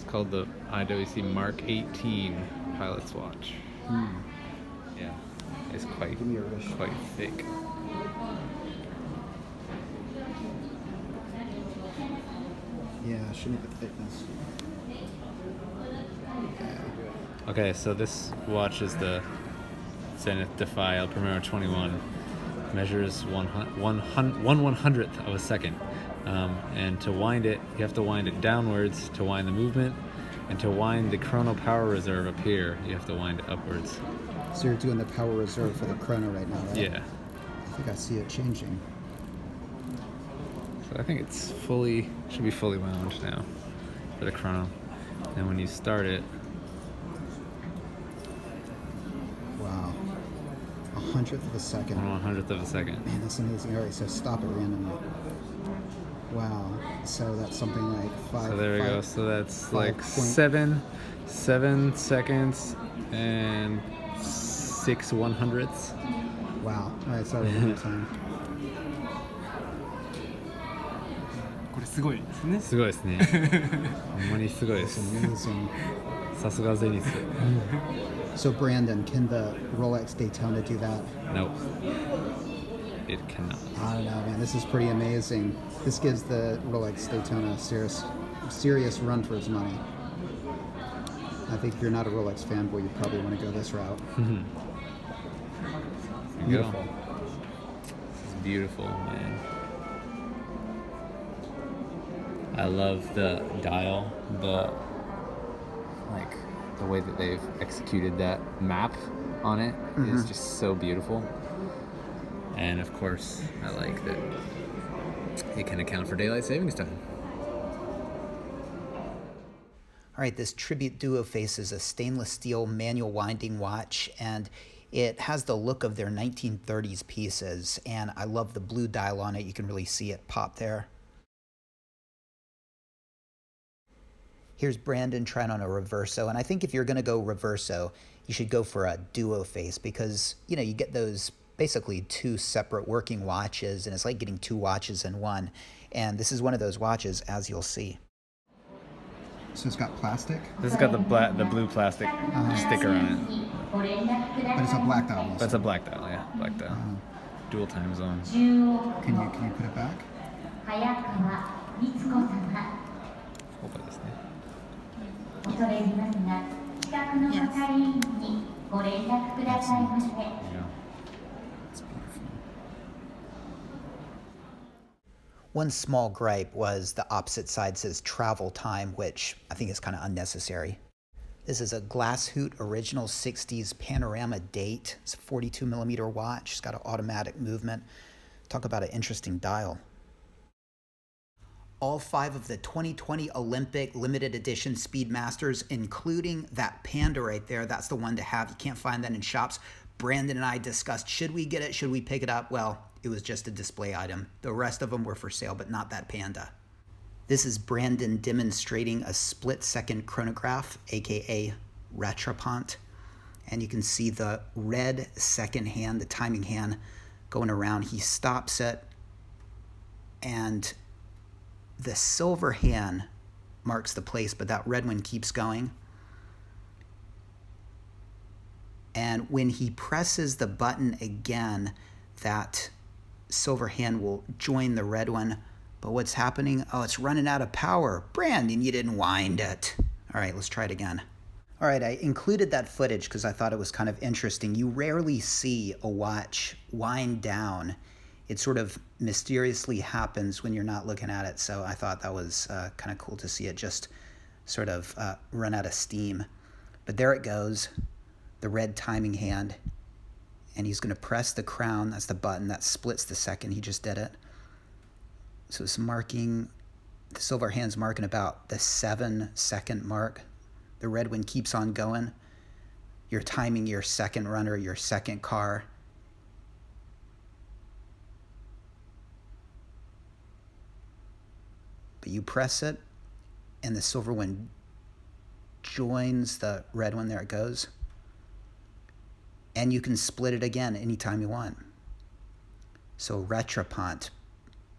called the IWC Mark 18 pilot's watch. Yeah, it's quite thick. Yeah, show me the thickness. Okay, so this watch is the Zenith Defy El Primero 21. Measures 1/100th of a second. And to wind it, you have to wind it downwards to wind the movement. And to wind the chrono power reserve up here, you have to wind it upwards. So you're doing the power reserve for the chrono right now, right? Yeah. I think I see it changing. So I think it's should be fully wound now for the chrono. And when you start it, wow, 1/100th of a second. 1/100th of a second. Man, that's amazing. All right, so stop it randomly. Wow, so that's something like 5. So there we go. So that's like 7 seconds and 6/100ths. Wow. All right, sorry, one more time. これすごいですね。すごいですね。ほんまにすごいです。 Amazing. さすがゼニス。 So Brandon, can the Rolex Daytona do that? Nope. It cannot. I don't know, man. This is pretty amazing. This gives the Rolex Daytona a serious run for its money. I think if you're not a Rolex fanboy, you probably want to go this route. Beautiful. It's beautiful, man. I love the dial, the way that they've executed that map on it is just so beautiful. And of course, I like that it can account for daylight savings time. All right, this Tribute Duo Face is a stainless steel manual winding watch, and it has the look of their 1930s pieces, and I love the blue dial on it. You can really see it pop there. Here's Brandon trying on a reverso, and I think if you're going to go reverso, you should go for a duo face because, you know, you get those basically two separate working watches, and it's like getting two watches in one. And this is one of those watches, as you'll see. So it's got plastic? This has got the blue plastic sticker on it. But it's a black dial. That's a black dial, yeah, black dial. Dual time zone. Can you put it back? One small gripe was the opposite side says travel time, which I think is kind of unnecessary. This is a Glass Hoot original 60s panorama date. It's a 42 millimeter watch. It's got an automatic movement. Talk about an interesting dial. All 5 of the 2020 Olympic limited edition Speedmasters, including that Panda right there. That's the one to have. You can't find that in shops. Brandon and I discussed, should we get it? Should we pick it up? Well, it was just a display item. The rest of them were for sale, but not that Panda. This is Brandon demonstrating a split-second chronograph, aka retropont. And you can see the red second hand, the timing hand, going around. He stops it, and the silver hand marks the place, but that red one keeps going. And when he presses the button again, that silver hand will join the red one. But what's happening? Oh, it's running out of power. Brandon, you didn't wind it. All right, let's try it again. All right, I included that footage because I thought it was kind of interesting. You rarely see a watch wind down. It sort of mysteriously happens when you're not looking at it. So I thought that was kind of cool to see it just sort of run out of steam. But there it goes, the red timing hand. And he's going to press the crown. That's the button that splits the second. He just did it. So it's marking, the silver hand's marking about the 7-second mark. The red one keeps on going. You're timing your second runner, your second car. But you press it, and the silver one joins the red one. There it goes. And you can split it again anytime you want. So retropont.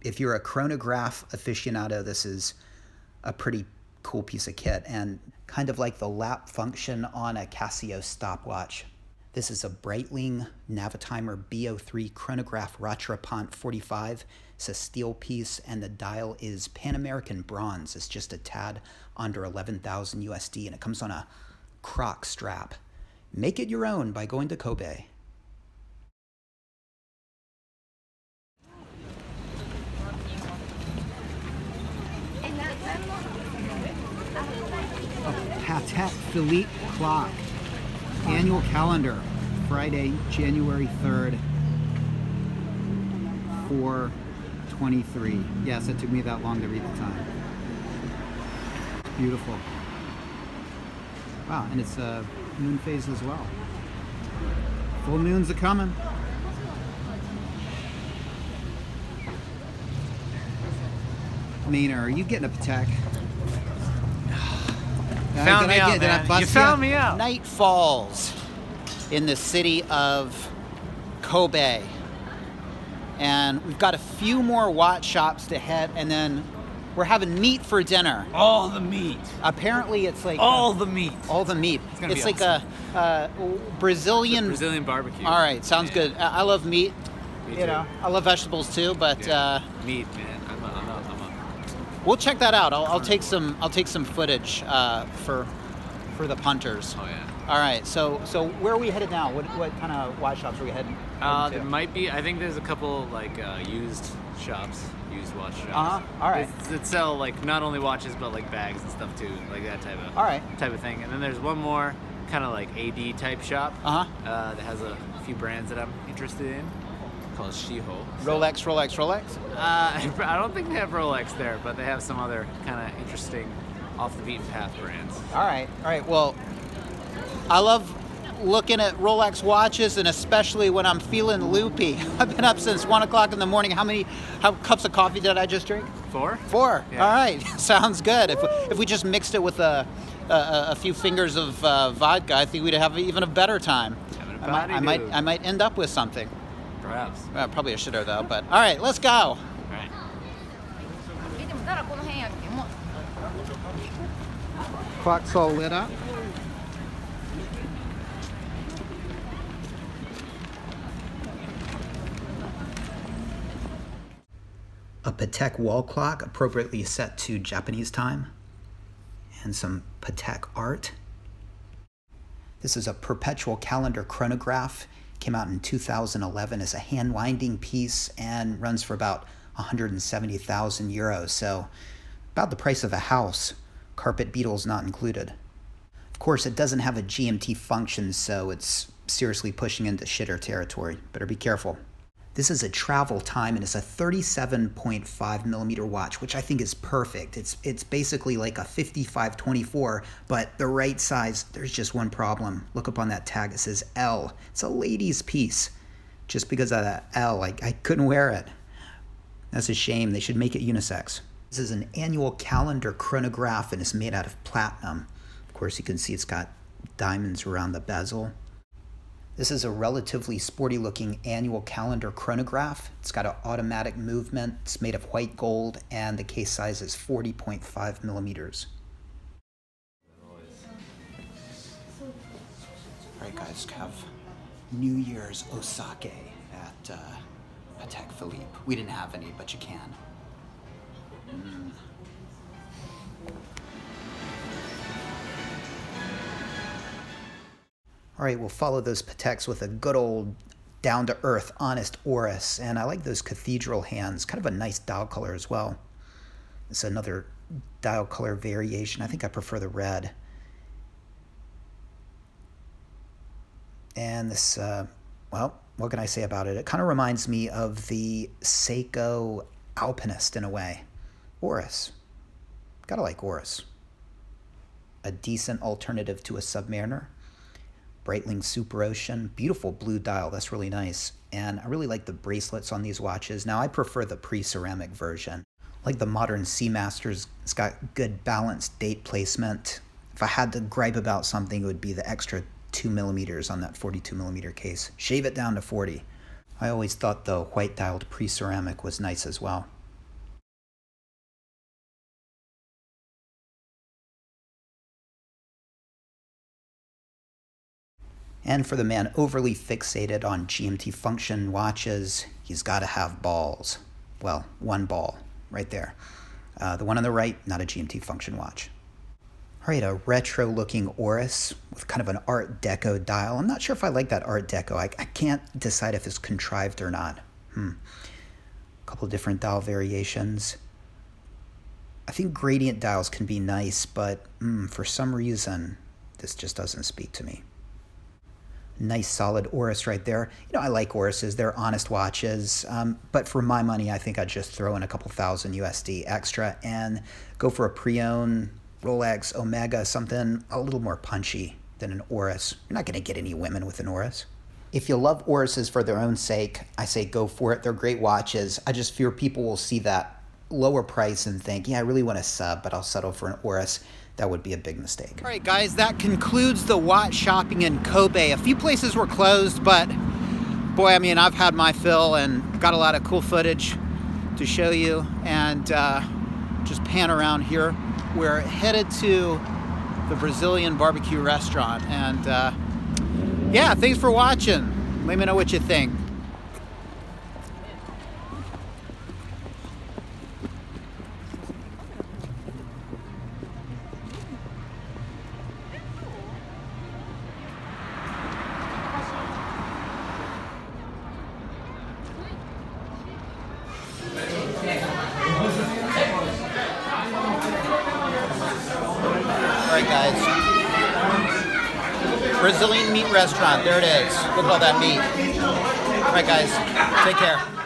If you're a chronograph aficionado, this is a pretty cool piece of kit, and kind of like the lap function on a Casio stopwatch. This is a Breitling Navitimer BO3 Chronograph Rattrapant 45. It's a steel piece, and the dial is Pan American bronze. It's just a tad under 11,000 USD, and it comes on a croc strap. Make it your own by going to Kobe. Patek Philippe clock. Annual calendar. Friday, January 3rd. 4:23. Yes, it took me that long to read the time. Beautiful. Wow, and it's a moon phase as well. Full moons are coming. Maynard, are you getting a Patek? Found me out, man. You found me out. Night falls in the city of Kobe. And we've got a few more watch shops to hit, and then we're having meat for dinner. All the meat. Apparently it's like... All the meat. All the meat. It's like awesome. a Brazilian... Brazilian barbecue. All right, sounds good. I love meat. Me You too. know, I love vegetables too, but... Meat, man. I'm a. We'll check that out. I'll take some footage for the punters. Oh yeah. All right. So where are we headed now? What kind of watch shops are we heading to? There might be. I think there's a couple like used shops, used watch shops. All right. That sell like not only watches but like bags and stuff too, like that type of. All right. Type of thing. And then there's one more kind of like AD type shop. That has a few brands that I'm interested in. Called Shiho. Rolex. I don't think they have Rolex there, but they have some other kind of interesting, off the beaten path brands. All right. Well, I love looking at Rolex watches, and especially when I'm feeling loopy. I've been up since 1 o'clock in the morning. How cups of coffee did I just drink? 4. 4. Yeah. All right. Sounds good. If we just mixed it with a few fingers of vodka, I think we'd have even a better time. I might end up with something. Perhaps. Probably a shitter though, but all right, let's go. All right. Clock's all lit up. A Patek wall clock appropriately set to Japanese time, and some Patek art. This is a perpetual calendar chronograph. Came out in 2011 as a hand-winding piece and runs for about 170,000 euros, so about the price of a house, carpet beetles not included. Of course, it doesn't have a GMT function, so it's seriously pushing into shitter territory. Better be careful. This is a travel time, and it's a 37.5 millimeter watch, which I think is perfect. It's basically like a 55-24, but the right size. There's just one problem. Look up on that tag. It says L. It's a ladies' piece. Just because of that L, I couldn't wear it. That's a shame. They should make it unisex. This is an annual calendar chronograph, and it's made out of platinum. Of course, you can see it's got diamonds around the bezel. This is a relatively sporty-looking annual calendar chronograph. It's got an automatic movement. It's made of white gold, and the case size is 40.5 millimeters. All right, guys, have New Year's Osake at Patek Philippe. We didn't have any, but you can. All right, we'll follow those Pateks with a good old down-to-earth, honest Oris. And I like those cathedral hands, kind of a nice dial color as well. It's another dial color variation. I think I prefer the red. And this, well, what can I say about it? It kind of reminds me of the Seiko Alpinist in a way. Oris. Gotta like Oris. A decent alternative to a Submariner. Breitling Super Ocean, beautiful blue dial, that's really nice. And I really like the bracelets on these watches. Now I prefer the pre-ceramic version. Like the modern Seamasters, it's got good balanced date placement. If I had to gripe about something, it would be the extra 2 millimeters on that 42 millimeter case. Shave it down to 40. I always thought the white dialed pre-ceramic was nice as well. And for the man overly fixated on GMT function watches, he's got to have balls. Well, one ball right there. The one on the right, not a GMT function watch. All right, a retro-looking Oris with kind of an Art Deco dial. I'm not sure if I like that Art Deco. I can't decide if it's contrived or not. A couple different dial variations. I think gradient dials can be nice, but for some reason, this just doesn't speak to me. Nice solid Oris right there. You know, I like Orises. They're honest watches. But for my money, I think I'd just throw in a couple thousand USD extra and go for a pre-owned Rolex Omega, something a little more punchy than an Oris. You're not going to get any women with an Oris. If you love Orises for their own sake, I say go for it. They're great watches. I just fear people will see that lower price and think, yeah, I really want a sub, but I'll settle for an Oris. That would be a big mistake. All right, guys, that concludes the watch shopping in Kobe. A few places were closed, but boy, I mean, I've had my fill and got a lot of cool footage to show you. And just pan around here. We're headed to the Brazilian barbecue restaurant. And yeah, thanks for watching. Let me know what you think. Alright guys, Brazilian meat restaurant, there it is. Look at all that meat. Alright guys, take care.